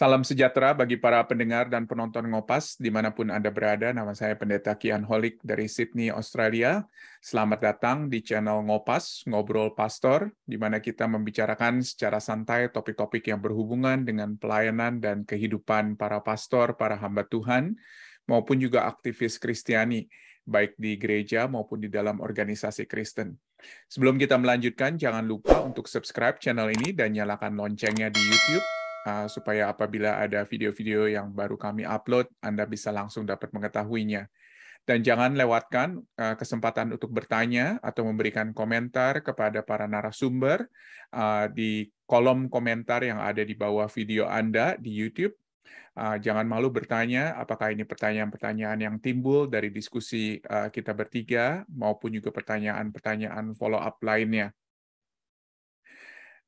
Salam sejahtera bagi para pendengar dan penonton Ngopas dimanapun Anda berada. Nama saya Pendeta Kian Holik dari Sydney, Australia. Selamat datang di channel Ngopas, Ngobrol Pastor, di mana kita membicarakan secara santai topik-topik yang berhubungan dengan pelayanan dan kehidupan para pastor, para hamba Tuhan, maupun juga aktivis Kristiani, baik di gereja maupun di dalam organisasi Kristen. Sebelum kita melanjutkan, jangan lupa untuk subscribe channel ini dan nyalakan loncengnya di YouTube, supaya apabila ada video-video yang baru kami upload, Anda bisa langsung dapat mengetahuinya. Dan jangan lewatkan kesempatan untuk bertanya atau memberikan komentar kepada para narasumber di kolom komentar yang ada di bawah video Anda di YouTube. Jangan malu bertanya, apakah ini pertanyaan-pertanyaan yang timbul dari diskusi kita bertiga, maupun juga pertanyaan-pertanyaan follow-up lainnya.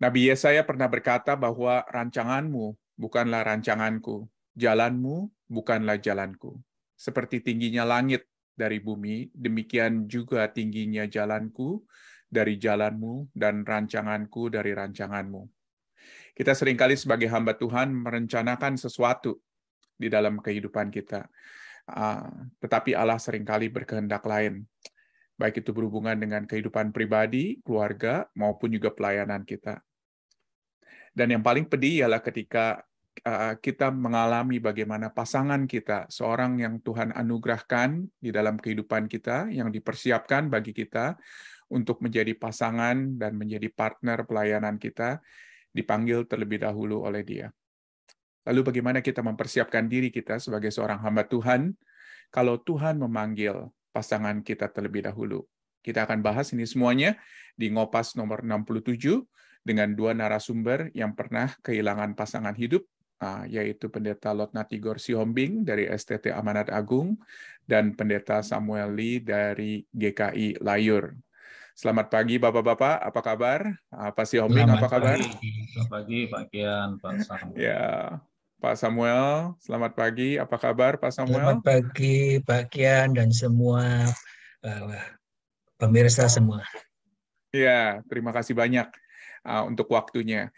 Nabi Yesaya pernah berkata bahwa rancanganmu bukanlah rancanganku, jalanmu bukanlah jalanku. Seperti tingginya langit dari bumi, demikian juga tingginya jalanku dari jalanmu dan rancanganku dari rancanganmu. Kita seringkali sebagai hamba Tuhan merencanakan sesuatu di dalam kehidupan kita. Tetapi Allah seringkali berkehendak lain. Baik itu berhubungan dengan kehidupan pribadi, keluarga, maupun juga pelayanan kita. Dan yang paling pedih ialah ketika kita mengalami bagaimana pasangan kita, seorang yang Tuhan anugerahkan di dalam kehidupan kita, yang dipersiapkan bagi kita untuk menjadi pasangan dan menjadi partner pelayanan kita, dipanggil terlebih dahulu oleh Dia. Lalu bagaimana kita mempersiapkan diri kita sebagai seorang hamba Tuhan, kalau Tuhan memanggil pasangan kita terlebih dahulu? Kita akan bahas ini semuanya di Ngopas nomor 67, dengan dua narasumber yang pernah kehilangan pasangan hidup, yaitu Pendeta Lotna Tigor Sihombing dari STT Amanat Agung dan Pendeta Samuel Lee dari GKI Layur. Selamat pagi Bapak-Bapak, apa kabar? Pak Sihombing, apa kabar? Selamat pagi Pak Kian, Pak Samuel. Ya, Pak Samuel, selamat pagi, apa kabar Pak Samuel? Selamat pagi Pak Kian dan semua pemirsa semua. Ya, terima kasih banyak untuk waktunya.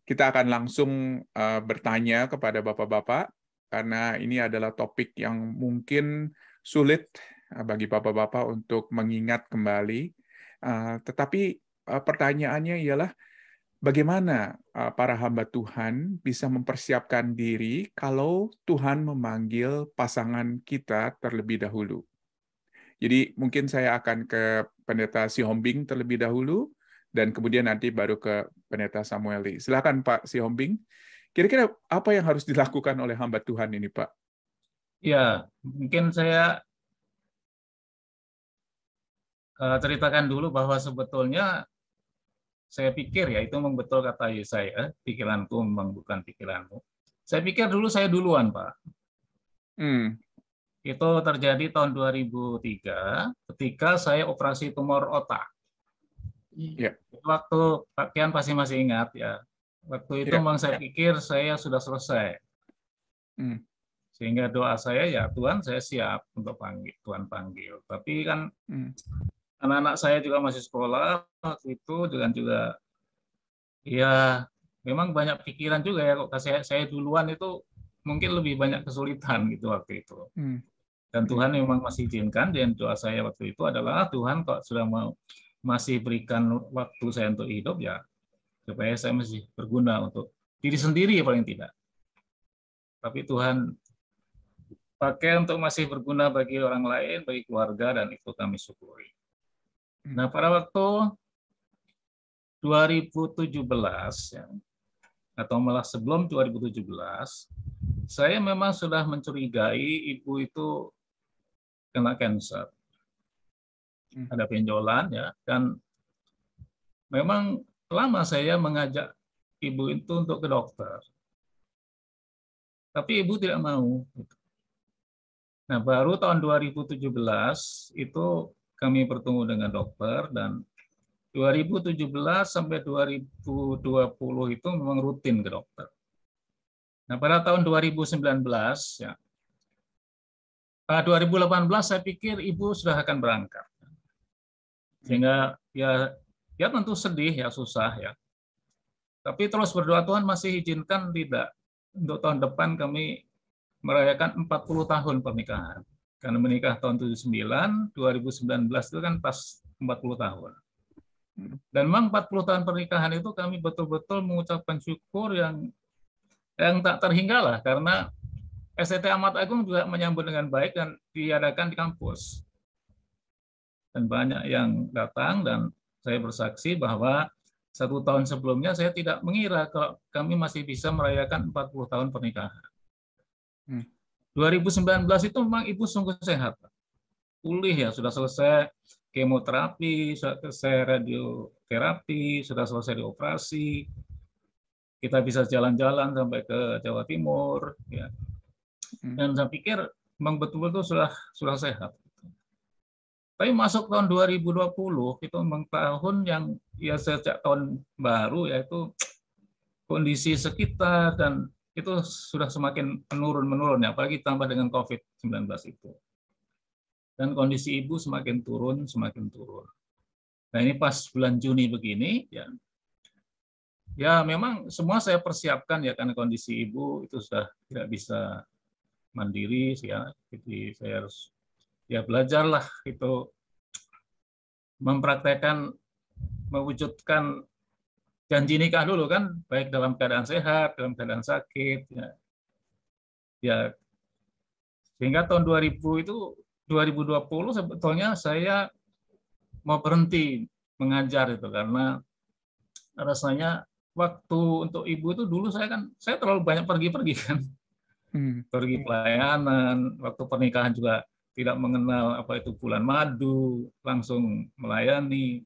Kita akan langsung bertanya kepada Bapak-Bapak, karena ini adalah topik yang mungkin sulit bagi Bapak-Bapak untuk mengingat kembali. Tetapi pertanyaannya ialah, bagaimana para hamba Tuhan bisa mempersiapkan diri kalau Tuhan memanggil pasangan kita terlebih dahulu? Jadi mungkin saya akan ke Pendeta Sihombing terlebih dahulu, dan kemudian nanti baru ke Pendeta Samuel Lee. Silakan Pak Sihombing. Kira-kira apa yang harus dilakukan oleh hamba Tuhan ini, Pak? Ya, mungkin saya ceritakan dulu bahwa sebetulnya saya pikir, ya itu memang betul kata Yesaya, pikiranku memang bukan pikiranmu. Saya pikir dulu saya duluan, Pak. Itu terjadi tahun 2003 ketika saya operasi tumor otak. Yeah. Waktu Pak Kian pasti masih ingat ya. Waktu itu memang saya pikir saya sudah selesai. Sehingga doa saya, ya Tuhan, saya siap untuk panggil, Tuhan panggil. Tapi kan anak-anak saya juga masih sekolah waktu itu, juga ya memang banyak pikiran juga ya, kok saya duluan itu mungkin lebih banyak kesulitan gitu waktu itu. Dan Tuhan memang masih izinkan, dan doa saya waktu itu adalah, Tuhan kok sudah masih berikan waktu saya untuk hidup, ya supaya saya masih berguna untuk diri sendiri paling tidak. Tapi Tuhan pakai untuk masih berguna bagi orang lain, bagi keluarga, dan itu kami syukuri. Nah, pada waktu 2017, ya, atau malah sebelum 2017, saya memang sudah mencurigai ibu itu kena kanker. ada benjolan ya, dan memang lama saya mengajak ibu itu untuk ke dokter, tapi ibu tidak mau. Nah, baru tahun 2017 itu kami bertemu dengan dokter, dan 2017 sampai 2020 itu memang rutin ke dokter. Nah, pada tahun 2019 ya, 2018 saya pikir ibu sudah akan berangkat. Sehingga ya tentu sedih ya, susah ya. Tapi terus berdoa, Tuhan masih izinkan tidak untuk tahun depan kami merayakan 40 tahun pernikahan. Karena menikah tahun 79, 2019 itu kan pas 40 tahun. Dan memang 40 tahun pernikahan itu kami betul-betul mengucapkan syukur yang tak terhinggalah, karena STT Ahmad Agung juga menyambut dengan baik dan diadakan di kampus. Dan banyak yang datang, dan saya bersaksi bahwa 1 tahun sebelumnya saya tidak mengira kalau kami masih bisa merayakan 40 tahun pernikahan. 2019 itu memang ibu sungguh sehat. Pulih ya, sudah selesai kemoterapi, sudah selesai radioterapi, sudah selesai dioperasi. Kita bisa jalan-jalan sampai ke Jawa Timur ya. Dan saya pikir memang betul-betul sudah sehat. Tapi masuk tahun 2020 itu memang tahun yang ya sejak tahun baru, yaitu kondisi sekitar dan itu sudah semakin menurun ya, apalagi tambah dengan COVID-19 itu. Dan kondisi ibu semakin turun. Nah, ini pas bulan Juni begini ya memang semua saya persiapkan ya, karena kondisi ibu itu sudah tidak bisa mandiri ya. Jadi saya harus ya belajarlah itu mempraktekkan, mewujudkan janji nikah dulu kan, baik dalam keadaan sehat, dalam keadaan sakit ya. Sehingga tahun 2020 sebetulnya saya mau berhenti mengajar itu, karena rasanya waktu untuk ibu itu dulu saya terlalu banyak pergi-pergi kan. Pergi pelayanan, waktu pernikahan juga tidak mengenal apa itu bulan madu, langsung melayani.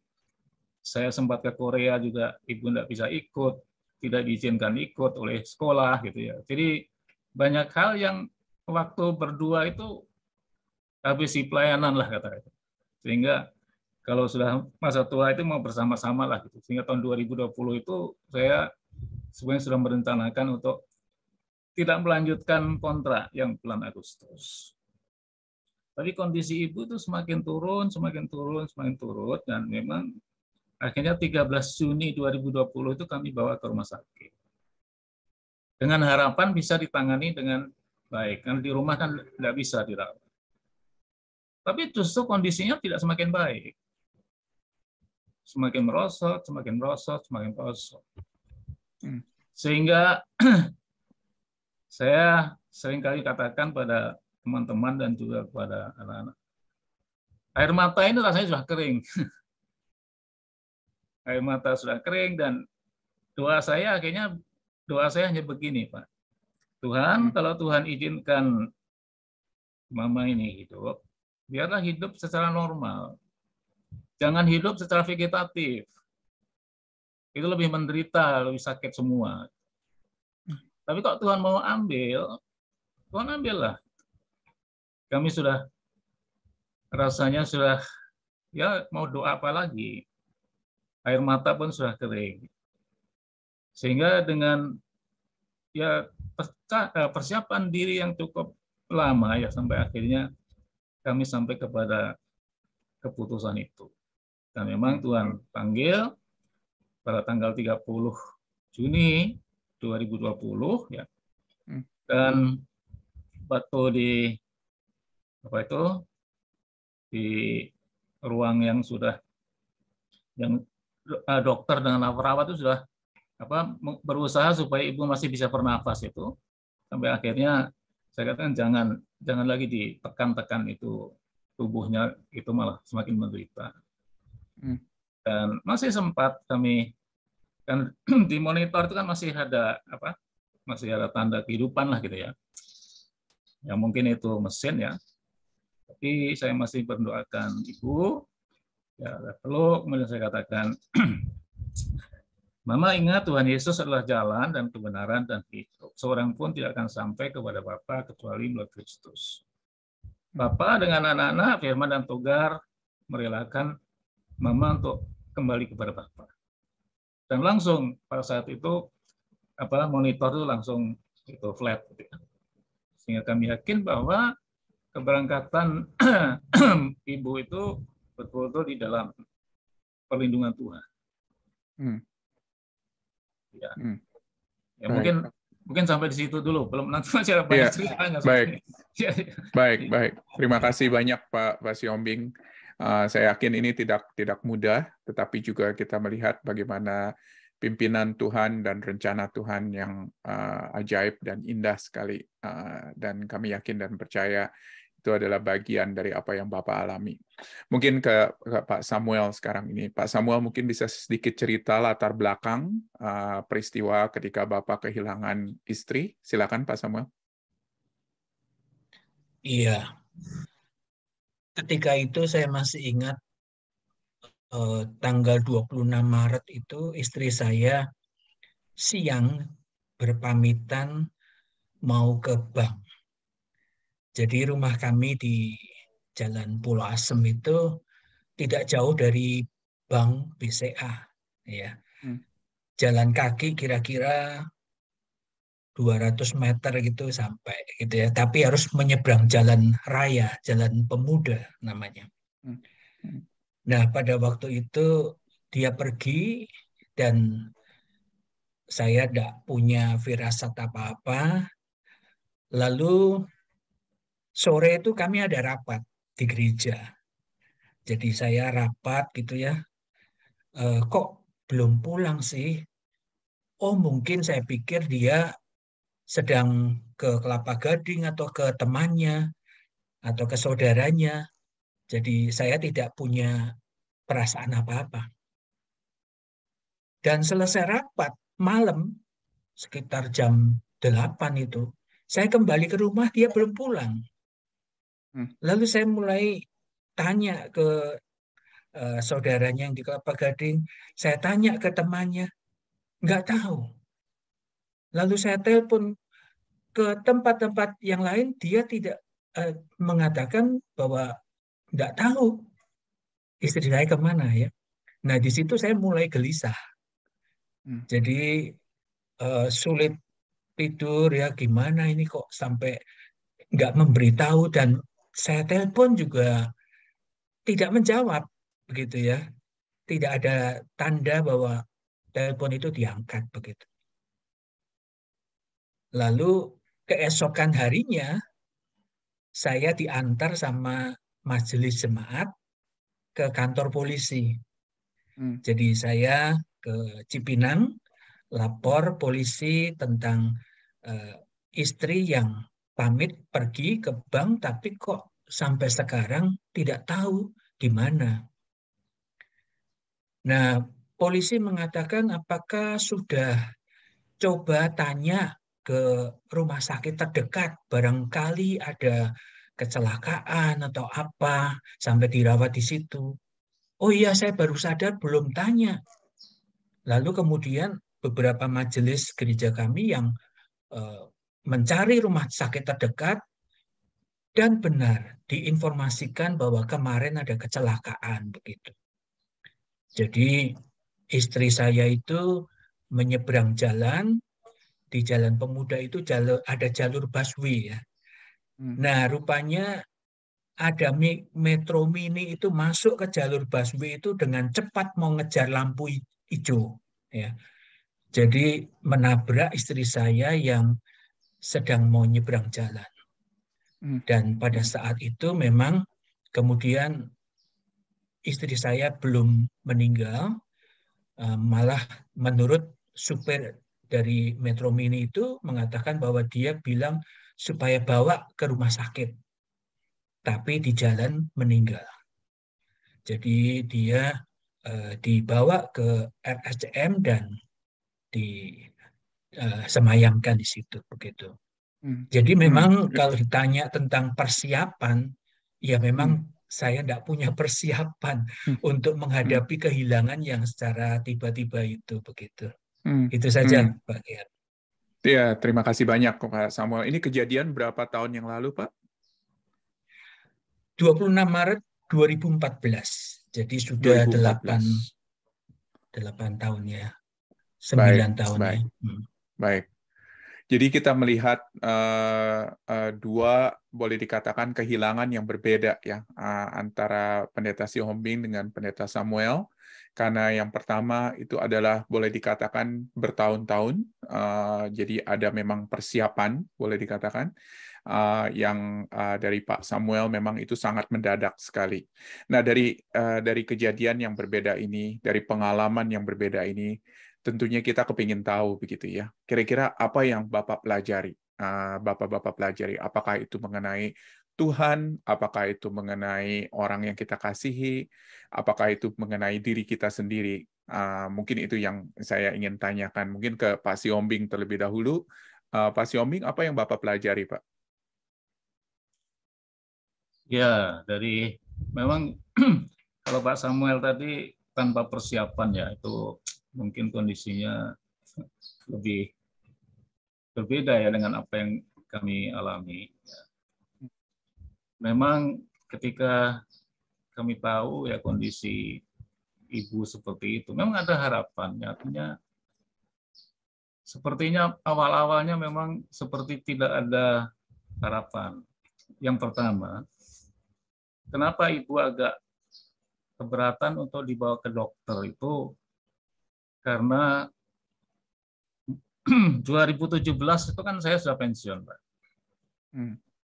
Saya sempat ke Korea juga, ibu tidak bisa ikut, tidak diizinkan ikut oleh sekolah gitu ya. Jadi banyak hal yang waktu berdua itu habisi pelayanan lah kata-kata. Sehingga kalau sudah masa tua itu mau bersama-sama lah gitu. Sehingga tahun 2020 itu saya sebenarnya sudah merencanakan untuk tidak melanjutkan kontrak yang bulan Agustus. Tapi kondisi ibu itu semakin turun, dan memang akhirnya 13 Juni 2020 itu kami bawa ke rumah sakit. Dengan harapan bisa ditangani dengan baik, karena di rumah kan tidak bisa dirawat. Tapi justru kondisinya tidak semakin baik. Semakin merosot. Sehingga saya seringkali katakan pada teman-teman dan juga kepada anak-anak, air mata ini rasanya sudah kering. Air mata sudah kering, dan doa saya hanya begini, Pak. Tuhan, kalau Tuhan izinkan mama ini hidup, biarlah hidup secara normal. Jangan hidup secara vegetatif. Itu lebih menderita, lebih sakit semua. Tapi kalau Tuhan mau ambil, Tuhan ambillah. Kami rasanya sudah ya mau doa apa lagi. Air mata pun sudah kering. Sehingga dengan ya persiapan diri yang cukup lama ya, sampai akhirnya kami sampai kepada keputusan itu. Dan memang Tuhan panggil pada tanggal 30 Juni 2020 ya. Dan waktu di ruang yang dokter dengan perawat itu sudah berusaha supaya ibu masih bisa bernafas itu, sampai akhirnya saya katakan jangan lagi ditekan-tekan itu, tubuhnya itu malah semakin menderita. Dan masih sempat kami kan di monitor itu kan masih ada tanda kehidupan lah gitu ya. Ya mungkin itu mesin ya. Tapi saya masih berdoakan ibu Ya, perlu kemudian saya katakan, Mama ingat Tuhan Yesus adalah jalan dan kebenaran dan hidup. Seorang pun tidak akan sampai kepada Bapa kecuali melalui Kristus. Bapa dengan anak-anak, Firman dan Togar merelakan Mama untuk kembali kepada Bapa. Dan langsung pada saat itu monitor itu langsung itu flat. Sehingga kami yakin bahwa keberangkatan ibu itu betul-betul di dalam perlindungan Tuhan. Ya, ya mungkin sampai di situ dulu. Belum nanti masih ada banyak ceritanya. Baik. Terima kasih banyak Pak Siombing. Saya yakin ini tidak mudah, tetapi juga kita melihat bagaimana pimpinan Tuhan dan rencana Tuhan yang ajaib dan indah sekali. Dan kami yakin dan percaya itu adalah bagian dari apa yang Bapak alami. Mungkin ke Pak Samuel sekarang ini. Pak Samuel mungkin bisa sedikit cerita latar belakang peristiwa ketika Bapak kehilangan istri. Silakan Pak Samuel. Iya. Ketika itu saya masih ingat tanggal 26 Maret itu istri saya siang berpamitan mau ke bank. Jadi rumah kami di Jalan Pulau Asem itu tidak jauh dari Bank BCA. Ya. Jalan kaki kira-kira 200 meter gitu sampai gitu ya. Tapi harus menyeberang jalan raya, jalan pemuda namanya. Nah, pada waktu itu dia pergi dan saya tidak punya firasat apa-apa. Lalu sore itu kami ada rapat di gereja. Jadi saya rapat gitu ya. Kok belum pulang sih? Oh, mungkin saya pikir dia sedang ke Kelapa Gading atau ke temannya atau ke saudaranya. Jadi saya tidak punya perasaan apa-apa. Dan selesai rapat malam sekitar jam 8 itu, saya kembali ke rumah, dia belum pulang. Lalu saya mulai tanya ke saudaranya yang di Kelapa Gading, saya tanya ke temannya, nggak tahu. Lalu saya telepon ke tempat-tempat yang lain, dia tidak mengatakan bahwa nggak tahu istri saya kemana ya. Nah di situ saya mulai gelisah. Jadi sulit tidur ya, gimana ini kok sampai nggak memberitahu, dan saya telepon juga tidak menjawab begitu ya, tidak ada tanda bahwa telepon itu diangkat begitu. Lalu keesokan harinya saya diantar sama majelis jemaat ke kantor polisi. Jadi saya ke Cipinang lapor polisi tentang istri yang pamit pergi ke bank tapi kok sampai sekarang tidak tahu di mana. Nah, polisi mengatakan apakah sudah coba tanya ke rumah sakit terdekat, barangkali ada kecelakaan atau apa sampai dirawat di situ. Oh iya, saya baru sadar belum tanya. Lalu kemudian beberapa majelis gereja kami yang mencari rumah sakit terdekat dan benar diinformasikan bahwa kemarin ada kecelakaan begitu. Jadi istri saya itu menyeberang jalan, di Jalan Pemuda itu ada jalur busway ya. Nah rupanya ada metro mini itu masuk ke jalur busway itu dengan cepat mau ngejar lampu hijau ya. Jadi menabrak istri saya yang sedang mau nyebrang jalan. Dan pada saat itu memang kemudian istri saya belum meninggal, malah menurut supir dari Metro Mini itu mengatakan bahwa dia bilang supaya bawa ke rumah sakit, tapi di jalan meninggal. Jadi dia dibawa ke RSCM dan disemayamkan di situ begitu. Jadi memang kalau ditanya tentang persiapan, ya memang saya tidak punya persiapan untuk menghadapi kehilangan yang secara tiba-tiba itu begitu. Itu saja, Pak Kiat. Ya, terima kasih banyak Pak Samuel. Ini kejadian berapa tahun yang lalu, Pak? 26 Maret 2014. Jadi sudah 8 tahun ya. 9 tahun ya. Baik. Jadi kita melihat dua, boleh dikatakan kehilangan yang berbeda ya, antara Pendeta Sihombing dengan Pendeta Samuel. Karena yang pertama itu adalah boleh dikatakan bertahun-tahun, jadi ada memang persiapan, boleh dikatakan, yang dari Pak Samuel memang itu sangat mendadak sekali. Nah, dari kejadian yang berbeda ini, dari pengalaman yang berbeda ini, tentunya kita kepingin tahu begitu ya. Kira-kira apa yang Bapak pelajari? Bapak-bapak pelajari, apakah itu mengenai Tuhan, apakah itu mengenai orang yang kita kasihi, apakah itu mengenai diri kita sendiri? Mungkin itu yang saya ingin tanyakan. Mungkin ke Pak Sihombing terlebih dahulu. Pak Sihombing, apa yang Bapak pelajari, Pak? Ya, memang kalau Pak Samuel tadi tanpa persiapan ya, itu mungkin kondisinya lebih berbeda ya dengan apa yang kami alami. Memang ketika kami tahu ya kondisi ibu seperti itu, memang ada harapan. Artinya sepertinya awal-awalnya memang seperti tidak ada harapan. Yang pertama, kenapa ibu agak keberatan untuk dibawa ke dokter itu karena 2017 itu kan saya sudah pensiun, Pak.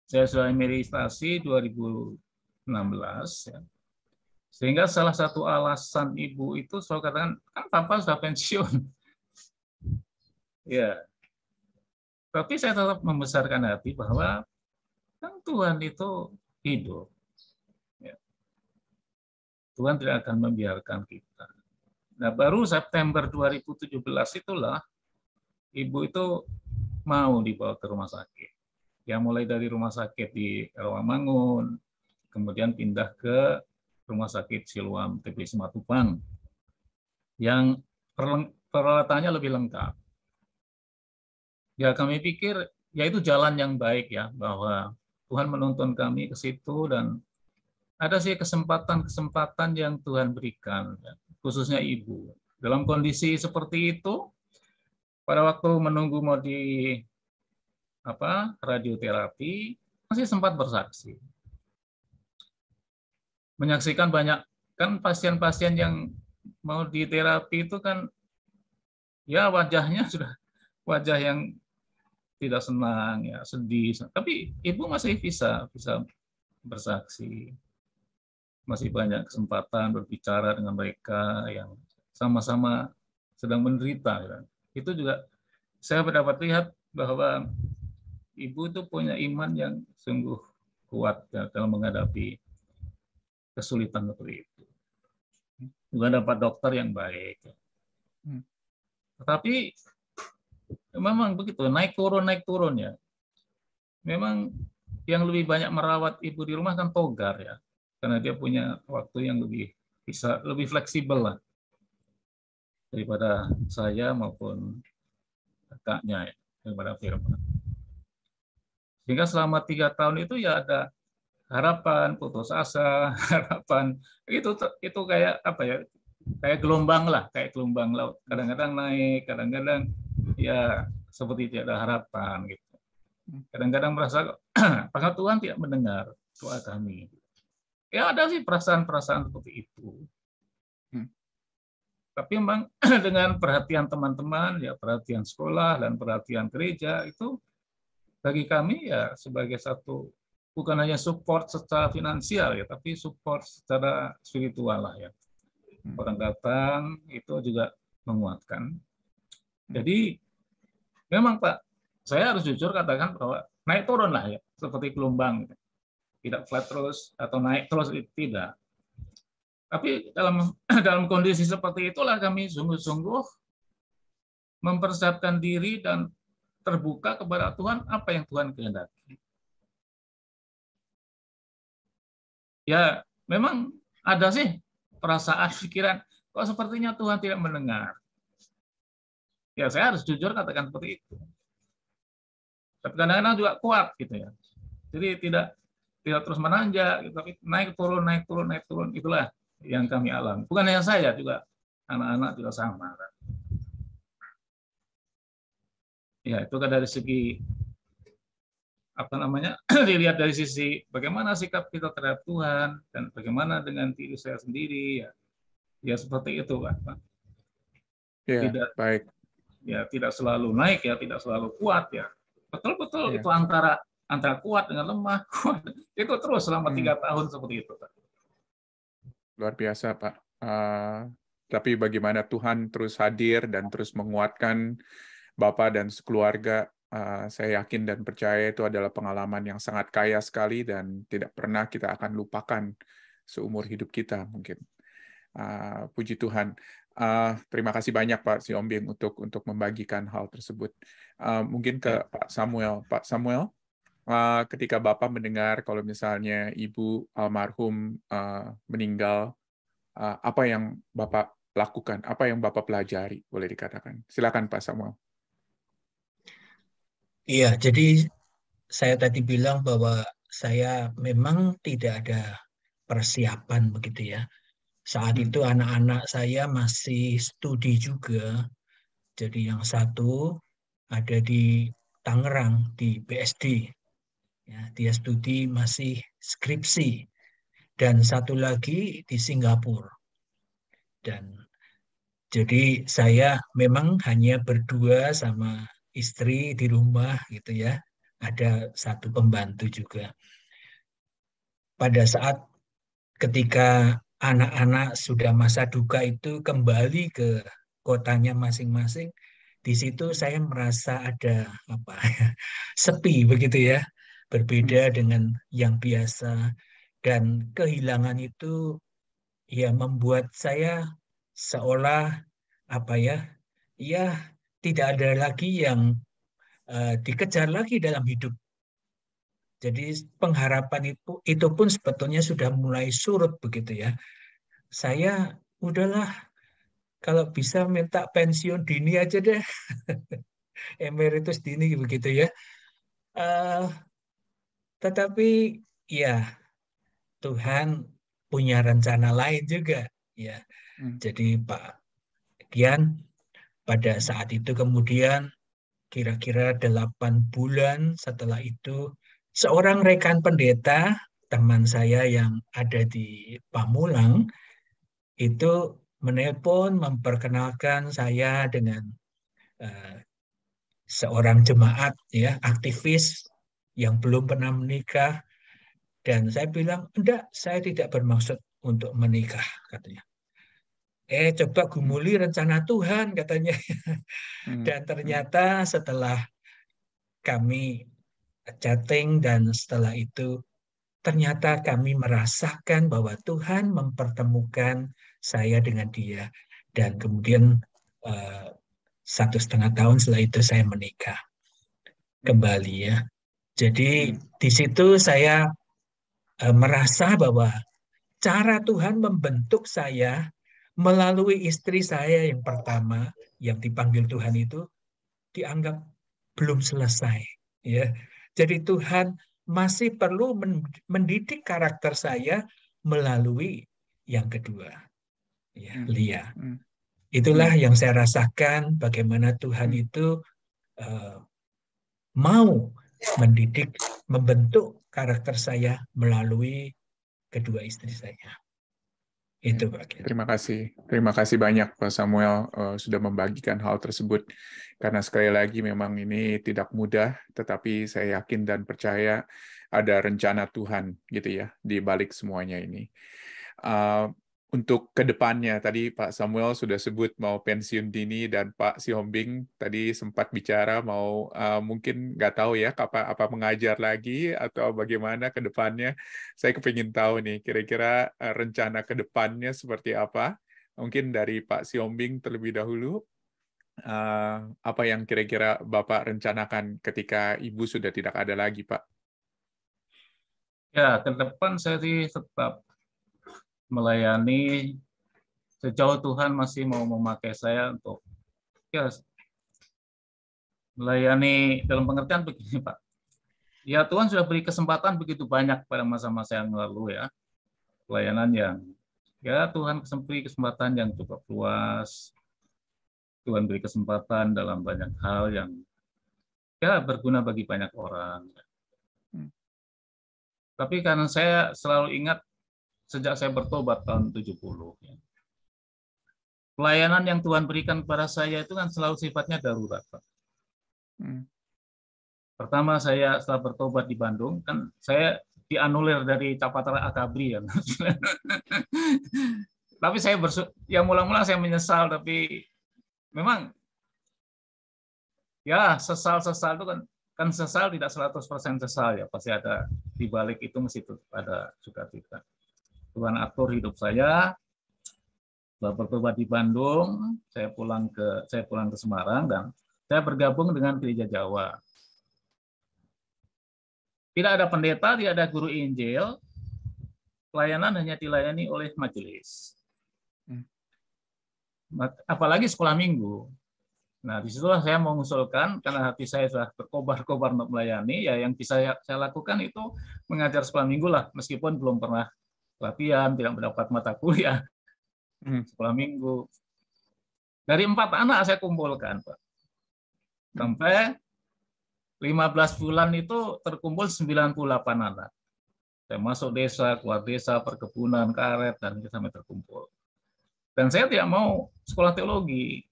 Saya sudah emeritasi 2016, ya. Sehingga salah satu alasan ibu itu selalu katakan, kan Papa sudah pensiun. Ya. Tapi saya tetap membesarkan hati bahwa kan Tuhan itu hidup. Ya. Tuhan tidak akan membiarkan kita. Nah, baru September 2017 itulah ibu itu mau dibawa ke rumah sakit. Ya, mulai dari rumah sakit di Rawamangun, kemudian pindah ke rumah sakit Siloam TP Simatupang yang peralatannya lebih lengkap. Ya, kami pikir ya itu jalan yang baik ya, bahwa Tuhan menuntun kami ke situ dan ada sih kesempatan-kesempatan yang Tuhan berikan, ya, khususnya ibu. Dalam kondisi seperti itu, pada waktu menunggu mau di radioterapi, masih sempat bersaksi. Menyaksikan banyak, kan pasien-pasien yang mau di terapi itu kan ya wajahnya sudah wajah yang tidak senang, ya sedih. Tapi ibu masih bisa bersaksi. Masih banyak kesempatan berbicara dengan mereka yang sama-sama sedang menderita. Ya. Itu juga saya dapat lihat bahwa ibu itu punya iman yang sungguh kuat ya, dalam menghadapi kesulitan seperti itu. Juga dapat dokter yang baik. Tetapi memang begitu, naik turun ya. Memang yang lebih banyak merawat ibu di rumah kan Togar ya, karena dia punya waktu yang lebih fleksibel lah daripada saya maupun kakaknya ya, daripada Firman. Sehingga selama 3 tahun itu ya ada harapan, putus asa, harapan itu kayak apa ya? Kayak gelombang laut. Kadang-kadang naik, kadang-kadang ya seperti tidak ada harapan gitu. Kadang-kadang merasa apakah Tuhan tidak mendengar doa kami. Ya ada sih perasaan-perasaan seperti itu. Tapi memang dengan perhatian teman-teman, ya perhatian sekolah dan perhatian gereja itu bagi kami ya sebagai satu bukan hanya support secara finansial ya, tapi support secara spiritual lah ya. Orang datang itu juga menguatkan. Jadi memang Pak, saya harus jujur katakan bahwa naik turun lah ya, seperti gelombang, tidak flat terus atau naik terus, tidak. Tapi dalam kondisi seperti itulah kami sungguh-sungguh mempersiapkan diri dan terbuka kepada Tuhan apa yang Tuhan kehendaki. Ya, memang ada sih perasaan, pikiran, kok sepertinya Tuhan tidak mendengar. Ya saya harus jujur katakan seperti itu. Tapi kadang-kadang juga kuat gitu ya. Jadi tidak terus menanjak, gitu, tapi naik turun, naik turun, naik turun. Itulah yang kami alami. Bukan hanya saya, juga anak-anak juga sama. Ya itu kan dari segi apa namanya, dilihat dari sisi bagaimana sikap kita terhadap Tuhan dan bagaimana dengan diri saya sendiri, ya seperti itu Pak. Ya, Tidak baik. Ya tidak selalu naik, ya tidak selalu kuat, ya betul-betul itu antara kuat dengan lemah, kuat. Itu terus selama 3 tahun seperti itu Pak. Luar biasa Pak. Tapi bagaimana Tuhan terus hadir dan terus menguatkan Bapak dan sekeluarga, saya yakin dan percaya itu adalah pengalaman yang sangat kaya sekali dan tidak pernah kita akan lupakan seumur hidup kita mungkin. Puji Tuhan. Terima kasih banyak Pak Siombing untuk membagikan hal tersebut. Mungkin ke Pak Samuel. Pak Samuel, ketika Bapak mendengar kalau misalnya Ibu almarhum meninggal, apa yang Bapak lakukan? Apa yang Bapak pelajari? Boleh dikatakan. Silakan Pak Samuel. Iya, jadi saya tadi bilang bahwa saya memang tidak ada persiapan begitu ya. Saat itu anak-anak saya masih studi juga. Jadi yang satu ada di Tangerang di BSD. Ya, dia studi masih skripsi. Dan satu lagi di Singapura. Dan jadi saya memang hanya berdua sama istri di rumah gitu ya. Ada satu pembantu juga. Pada saat ketika anak-anak sudah masa duka itu kembali ke kotanya masing-masing, di situ saya merasa ada apa ya, sepi begitu ya, berbeda dengan yang biasa, dan kehilangan itu ya membuat saya seolah apa ya, ya tidak ada lagi yang dikejar lagi dalam hidup. Jadi pengharapan itu pun sebetulnya sudah mulai surut begitu ya. Saya udahlah kalau bisa minta pensiun dini aja deh, emeritus dini begitu ya. Tetapi ya Tuhan punya rencana lain juga ya. Jadi Pak Dian pada saat itu kemudian kira-kira 8 bulan setelah itu seorang rekan pendeta teman saya yang ada di Pamulang itu menelpon memperkenalkan saya dengan uh, seorang jemaat ya aktivis yang belum pernah menikah, dan saya bilang enggak, saya tidak bermaksud untuk menikah katanya. Coba gumuli rencana Tuhan katanya. Dan ternyata setelah kami chatting dan setelah itu ternyata kami merasakan bahwa Tuhan mempertemukan saya dengan dia, dan kemudian 1,5 tahun setelah itu saya menikah kembali ya. Jadi di situ saya merasa bahwa cara Tuhan membentuk saya melalui istri saya yang pertama yang dipanggil Tuhan itu dianggap belum selesai ya. Jadi Tuhan masih perlu mendidik karakter saya melalui yang kedua ya, Lia. Itulah yang saya rasakan bagaimana Tuhan itu mau mendidik, membentuk karakter saya melalui kedua istri saya. Itu Pak. Terima kasih banyak Pak Samuel sudah membagikan hal tersebut. Karena sekali lagi memang ini tidak mudah, tetapi saya yakin dan percaya ada rencana Tuhan gitu ya di balik semuanya ini. Untuk kedepannya, tadi Pak Samuel sudah sebut mau pensiun dini, dan Pak Siombing tadi sempat bicara mau mungkin nggak tahu ya apa mengajar lagi atau bagaimana kedepannya. Saya kepingin tahu nih kira-kira rencana kedepannya seperti apa. Mungkin dari Pak Siombing terlebih dahulu. Apa yang kira-kira Bapak rencanakan ketika Ibu sudah tidak ada lagi, Pak? Ya, ke depan saya tetap melayani sejauh Tuhan masih mau memakai saya untuk ya melayani dalam pengertian begini, Pak. Ya Tuhan sudah beri kesempatan begitu banyak pada masa-masa yang lalu ya. Pelayanan yang ya Tuhan beri kesempatan yang cukup luas. Tuhan beri kesempatan dalam banyak hal yang ya berguna bagi banyak orang. Tapi karena saya selalu ingat sejak saya bertobat tahun 70 ya. Pelayanan yang Tuhan berikan kepada saya itu kan selalu sifatnya darurat, Pak. Pertama saya setelah bertobat di Bandung, kan saya dianulir dari Capatra Akabri ya. Tapi saya ya mula-mula saya menyesal, tapi memang ya sesal-sesal itu kan sesal tidak 100% sesal ya, pasti ada di balik itu mesti ada sukacita. Tuhan atur hidup saya. Setelah bertobat di Bandung, saya pulang ke Semarang dan saya bergabung dengan Gereja Jawa. Tidak ada pendeta, tidak ada guru Injil, pelayanan hanya dilayani oleh majelis. Apalagi sekolah minggu. Nah, disitulah saya mengusulkan, karena hati saya sudah berkobar-kobar untuk melayani, ya yang bisa saya lakukan itu mengajar sekolah minggu lah, meskipun belum pernah latihan, tidak mendapat mata kuliah. Sekolah minggu. Dari 4 anak saya kumpulkan, Pak. Sampai 15 bulan itu terkumpul 98 anak. Saya masuk desa, keluar desa, perkebunan, karet, dan sampai terkumpul. Dan saya tidak mau sekolah teologi.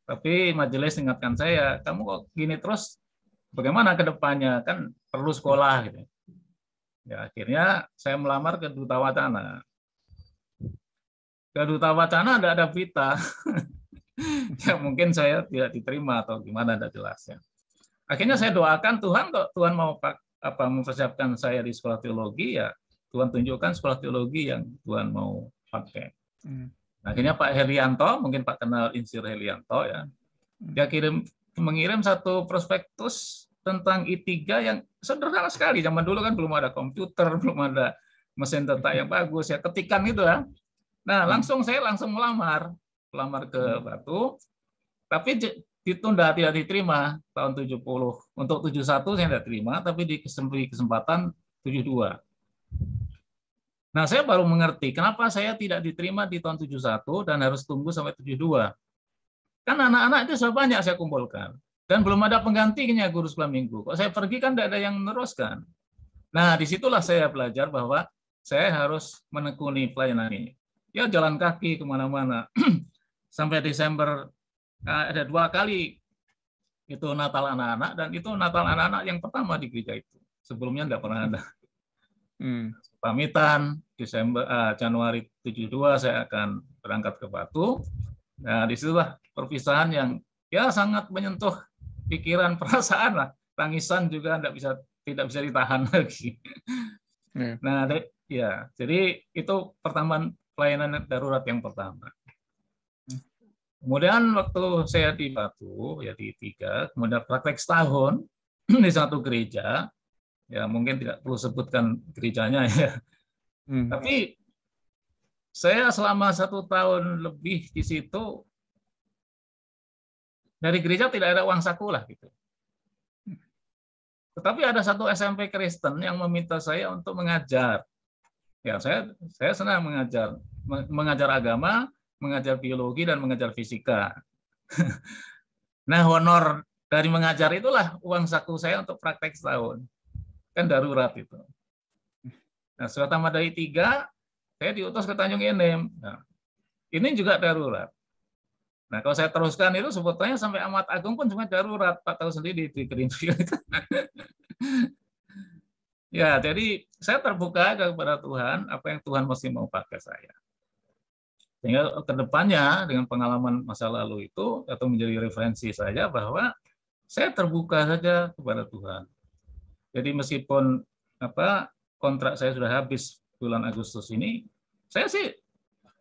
Tapi majelis ingatkan saya, kamu kok gini terus, bagaimana ke depannya? Kan perlu sekolah. Gitu. Ya, akhirnya saya melamar ke Duta Wacana. Ke Duta Wacana tidak ada berita. Ya mungkin saya tidak diterima atau gimana, tidak jelas ya. Akhirnya saya doakan Tuhan, kok Tuhan mau mempersiapkan saya di sekolah teologi, ya Tuhan tunjukkan sekolah teologi yang Tuhan mau pakai. Akhirnya Pak Helianto, mungkin Pak kenal Insir Helianto ya, dia mengirim satu prospektus tentang I3 yang sederhana sekali. Zaman dulu kan belum ada komputer, belum ada mesin cetak yang bagus ya, ketikan gitu ya. Nah, saya langsung melamar ke Batu, tapi ditunda, tidak diterima tahun 70. Untuk 71 saya tidak terima, tapi diberi kesempatan 72. Nah, saya baru mengerti kenapa saya tidak diterima di tahun 71 dan harus tunggu sampai 72. Kan anak-anak itu sudah banyak saya kumpulkan. Dan belum ada penggantinya guru sekolah minggu. Kok saya pergi kan tidak ada yang meneruskan. Nah, disitulah saya belajar bahwa saya harus menekuni pelayanan ini. Ya jalan kaki kemana-mana. Sampai Desember ada 2 kali itu Natal anak-anak, dan itu Natal anak-anak yang pertama di gereja itu. Sebelumnya tidak pernah ada. Pamitan Januari 72 saya akan berangkat ke Batu. Nah, disitulah perpisahan yang ya sangat menyentuh pikiran, perasaan lah. Tangisan juga tidak bisa ditahan lagi. Nah, ya, jadi itu pelayanan darurat yang pertama. Kemudian waktu saya di Batu, ya di 3, kemudian praktek setahun di satu gereja, ya mungkin tidak perlu sebutkan gerejanya ya. Tapi saya selama 1 tahun lebih di situ, dari gereja tidak ada uang saku lah gitu. Tetapi ada satu SMP Kristen yang meminta saya untuk mengajar. Ya saya senang mengajar agama, mengajar biologi, dan mengajar fisika. Nah, honor dari mengajar itulah uang saku saya untuk praktek setahun. Kan darurat itu. Nah, setelah tamat dari 3, saya diutus ke Tanjung Enim. Nah, ini juga darurat. Nah, kalau saya teruskan itu sebetulnya sampai Amat Agung pun cuma darurat. Pak tahu sendiri di Greenfield. Ya, jadi saya terbuka kepada Tuhan, apa yang Tuhan mesti mau pakai saya. Sehingga ke depannya dengan pengalaman masa lalu itu atau menjadi referensi saya bahwa saya terbuka saja kepada Tuhan. Jadi meskipun kontrak saya sudah habis bulan Agustus ini, saya sih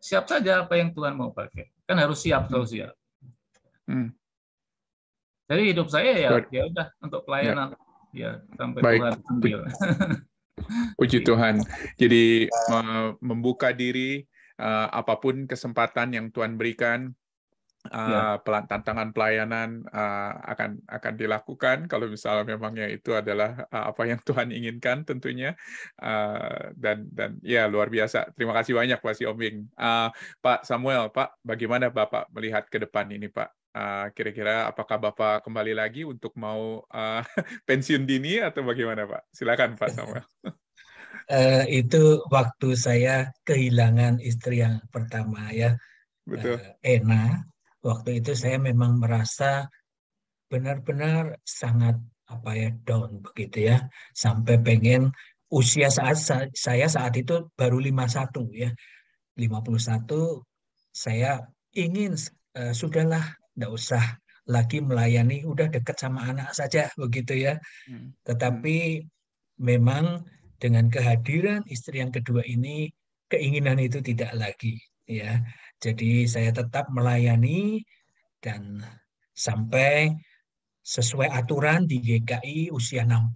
siap saja apa yang Tuhan mau pakai. Kan harus siap, selalu siap. Jadi hidup saya ya udah untuk pelayanan ya sampai Tuhan ambil. Puji Tuhan. Jadi membuka diri, apapun kesempatan yang Tuhan berikan, tantangan pelayanan akan dilakukan kalau misalnya memangnya itu adalah apa yang Tuhan inginkan tentunya. Dan ya luar biasa. Terima kasih banyak Pak Siombing. Pak Samuel, Pak, bagaimana Bapak melihat ke depan ini, Pak? Kira-kira apakah Bapak kembali lagi untuk mau pensiun dini atau bagaimana, Pak? Silakan Pak Samuel. Itu waktu saya kehilangan istri yang pertama ya, Betul. Ena. Waktu itu saya memang merasa benar-benar sangat down begitu ya, sampai pengen usia saya saat itu baru 51 ya, 51 saya ingin sudahlah, nggak usah lagi melayani, udah dekat sama anak saja begitu ya. Tetapi memang dengan kehadiran istri yang kedua ini, keinginan itu tidak lagi ya. Jadi saya tetap melayani dan sampai sesuai aturan di GKI usia 60.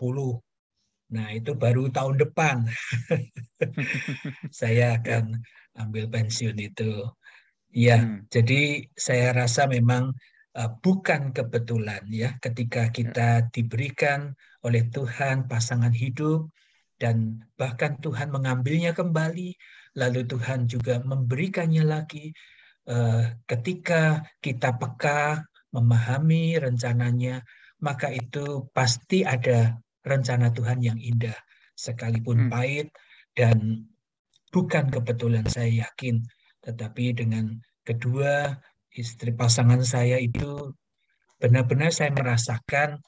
Nah, itu baru tahun depan saya akan ambil pensiun itu. Ya, jadi saya rasa memang bukan kebetulan ya ketika kita diberikan oleh Tuhan pasangan hidup dan bahkan Tuhan mengambilnya kembali, lalu Tuhan juga memberikannya lagi ketika kita peka memahami rencananya, maka itu pasti ada rencana Tuhan yang indah sekalipun pahit dan bukan kebetulan, saya yakin. Tetapi dengan kedua istri pasangan saya itu benar-benar saya merasakan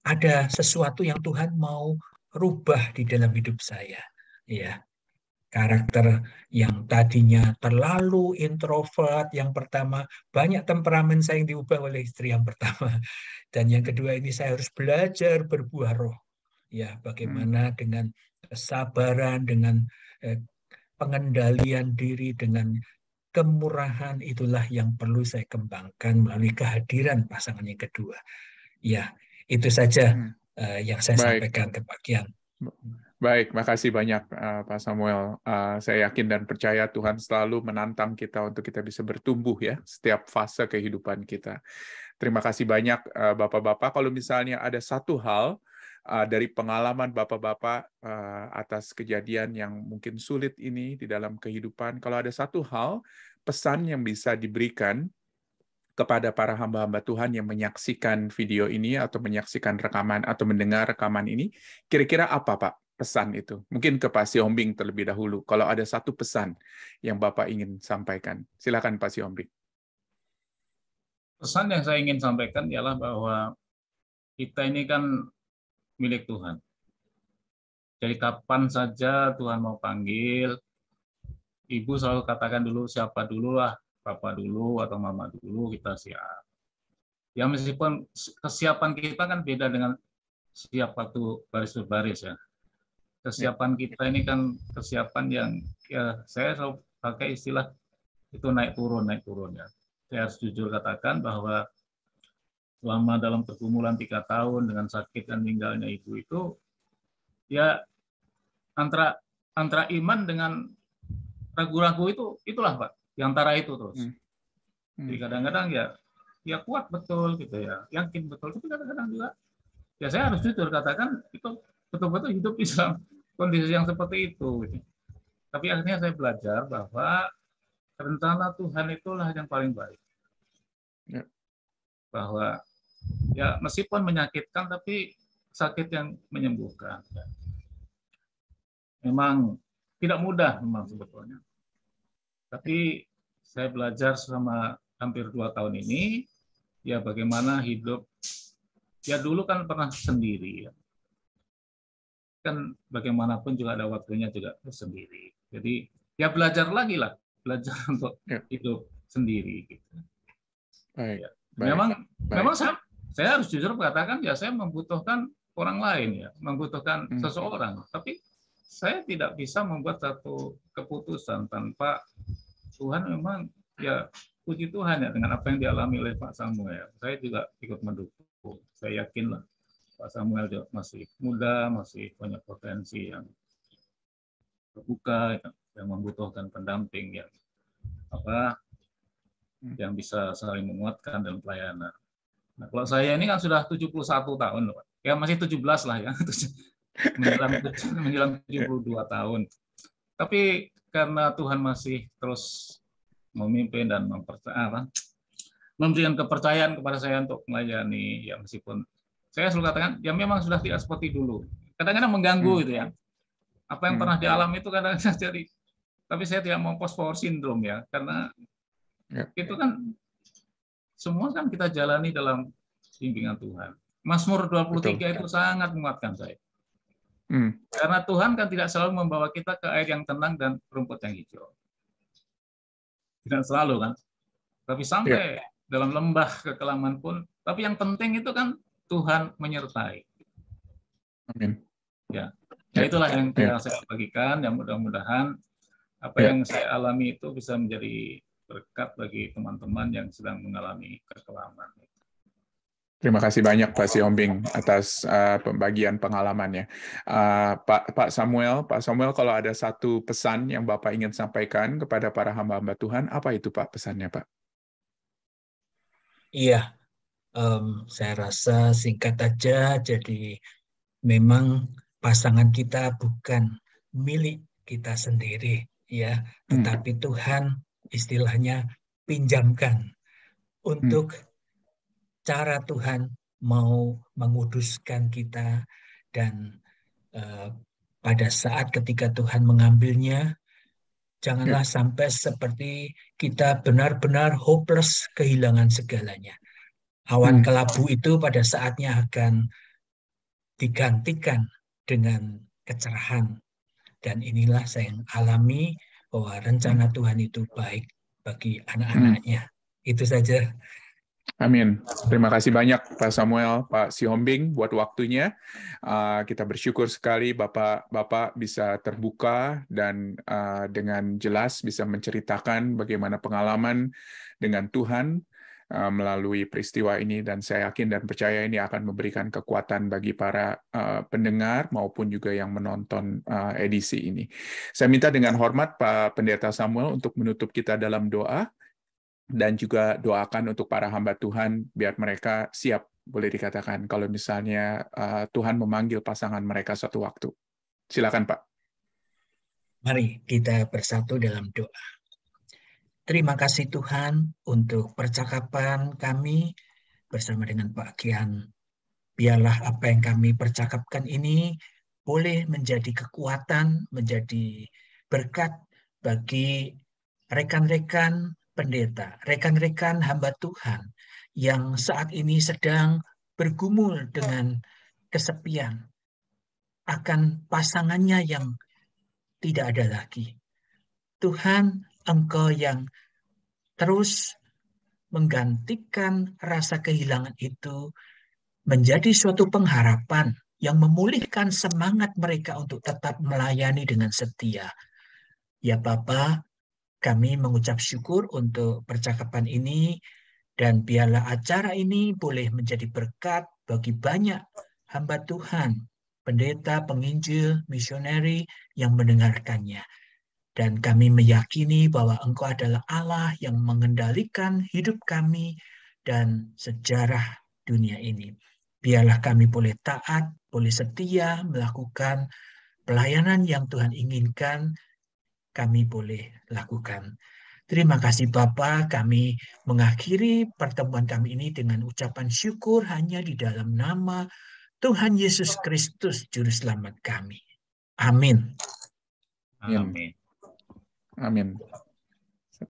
ada sesuatu yang Tuhan mau rubah di dalam hidup saya. Ya, karakter yang tadinya terlalu introvert, yang pertama banyak temperamen saya yang diubah oleh istri yang pertama. Dan yang kedua ini saya harus belajar berbuah roh. Ya, bagaimana dengan kesabaran, dengan pengendalian diri, dengan kemurahan, itulah yang perlu saya kembangkan melalui kehadiran pasangan yang kedua. Ya, itu saja yang saya sampaikan ke Pak Kian. Baik, makasih banyak Pak Samuel. Saya yakin dan percaya Tuhan selalu menantang kita untuk kita bisa bertumbuh ya setiap fase kehidupan kita. Terima kasih banyak Bapak-Bapak. Kalau misalnya ada satu hal dari pengalaman Bapak-Bapak atas kejadian yang mungkin sulit ini di dalam kehidupan, kalau ada satu hal, pesan yang bisa diberikan kepada para hamba-hamba Tuhan yang menyaksikan video ini atau menyaksikan rekaman atau mendengar rekaman ini, kira-kira apa Pak pesan itu? Mungkin ke Pak Siombing terlebih dahulu, kalau ada satu pesan yang Bapak ingin sampaikan. Silakan Pak Siombing. Pesan yang saya ingin sampaikan ialah bahwa kita ini kan milik Tuhan. Jadi kapan saja Tuhan mau panggil, Ibu selalu katakan dulu siapa dulu lah, Papa dulu atau Mama dulu, kita siap. Ya meskipun kesiapan kita kan beda dengan siap waktu baris berbaris ya. Kesiapan kita ini kan kesiapan yang ya saya selalu pakai istilah itu naik turun ya. Saya harus jujur katakan bahwa selama dalam pergumulan 3 tahun dengan sakit dan meninggalnya ibu itu, ya antara iman dengan ragu-ragu itulah Pak, di antara itu terus. Jadi kadang-kadang ya kuat betul gitu ya, yakin betul, tapi kadang-kadang juga ya saya harus jujur katakan itu betul-betul hidup Islam kondisi yang seperti itu. Gitu. Tapi akhirnya saya belajar bahwa rencana Tuhan itulah yang paling baik. Bahwa ya meskipun menyakitkan tapi sakit yang menyembuhkan. Memang tidak mudah memang sebetulnya. Tapi saya belajar selama hampir 2 tahun ini ya bagaimana hidup ya dulu kan pernah sendiri ya. Kan bagaimanapun juga ada waktunya juga sendiri. Jadi ya belajar lagi lah, belajar untuk hidup sendiri gitu. Baik. Ya. Memang saya harus jujur mengatakan ya saya membutuhkan orang lain ya, membutuhkan seseorang. Tapi saya tidak bisa membuat satu keputusan tanpa Tuhan. Memang ya puji Tuhan ya dengan apa yang dialami oleh Pak Samuel. Saya juga ikut mendukung. Saya yakin lah Pak Samuel juga masih muda, masih banyak potensi yang terbuka, yang membutuhkan pendamping yang bisa saling menguatkan dalam pelayanan. Nah, kalau saya ini kan sudah 71 tahun, Pak. Ya masih 17 lah ya, menjelang 72 tahun. Tapi karena Tuhan masih terus memimpin dan memberikan kepercayaan kepada saya untuk melayani, ya meskipun saya selalu katakan, ya memang sudah tidak seperti dulu. Kadang-kadang mengganggu gitu ya. Apa yang pernah dialami itu kadang-kadang jadi, tapi saya tidak mau post-power syndrome ya, karena itu kan semua kan kita jalani dalam bimbingan Tuhan. Mazmur 23 Betul. Itu sangat menguatkan saya. Karena Tuhan kan tidak selalu membawa kita ke air yang tenang dan rumput yang hijau. Tidak selalu kan. Tapi sampai dalam lembah kekelaman pun, tapi yang penting itu kan Tuhan menyertai. Amin. Ya, itulah yang saya bagikan. Yang mudah-mudahan apa yang saya alami itu bisa menjadi berkat bagi teman-teman yang sedang mengalami kekelaman. Terima kasih banyak Pak Siombing atas pembagian pengalamannya. Pak Samuel, kalau ada satu pesan yang Bapak ingin sampaikan kepada para hamba-hamba Tuhan, apa itu Pak pesannya Pak? Iya, saya rasa singkat aja. Jadi memang pasangan kita bukan milik kita sendiri, ya, tetapi Tuhan istilahnya pinjamkan untuk cara Tuhan mau menguduskan kita, dan pada saat ketika Tuhan mengambilnya, janganlah sampai seperti kita benar-benar hopeless, kehilangan segalanya. Awan kelabu itu pada saatnya akan digantikan dengan kecerahan. Dan inilah saya yang alami, bahwa rencana Tuhan itu baik bagi anak-anaknya. Itu saja. Amin. Terima kasih banyak Pak Samuel, Pak Siombing buat waktunya. Kita bersyukur sekali Bapak bisa terbuka dan dengan jelas bisa menceritakan bagaimana pengalaman dengan Tuhan melalui peristiwa ini, dan saya yakin dan percaya ini akan memberikan kekuatan bagi para pendengar maupun juga yang menonton edisi ini. Saya minta dengan hormat Pak Pendeta Samuel untuk menutup kita dalam doa, dan juga doakan untuk para hamba Tuhan biar mereka siap, boleh dikatakan, kalau misalnya Tuhan memanggil pasangan mereka suatu waktu. Silakan Pak. Mari kita bersatu dalam doa. Terima kasih Tuhan untuk percakapan kami bersama dengan Pak Kian. Biarlah apa yang kami percakapkan ini boleh menjadi kekuatan, menjadi berkat bagi rekan-rekan pendeta, rekan-rekan hamba Tuhan yang saat ini sedang bergumul dengan kesepian akan pasangannya yang tidak ada lagi. Tuhan, Engkau yang terus menggantikan rasa kehilangan itu menjadi suatu pengharapan yang memulihkan semangat mereka untuk tetap melayani dengan setia. Ya Bapa, kami mengucap syukur untuk percakapan ini, dan biarlah acara ini boleh menjadi berkat bagi banyak hamba Tuhan, pendeta, penginjil, misioneri yang mendengarkannya. Dan kami meyakini bahwa Engkau adalah Allah yang mengendalikan hidup kami dan sejarah dunia ini. Biarlah kami boleh taat, boleh setia melakukan pelayanan yang Tuhan inginkan, kami boleh lakukan. Terima kasih Bapa, kami mengakhiri pertemuan kami ini dengan ucapan syukur hanya di dalam nama Tuhan Yesus Kristus, Juru Selamat kami. Amin. Amin. Amin.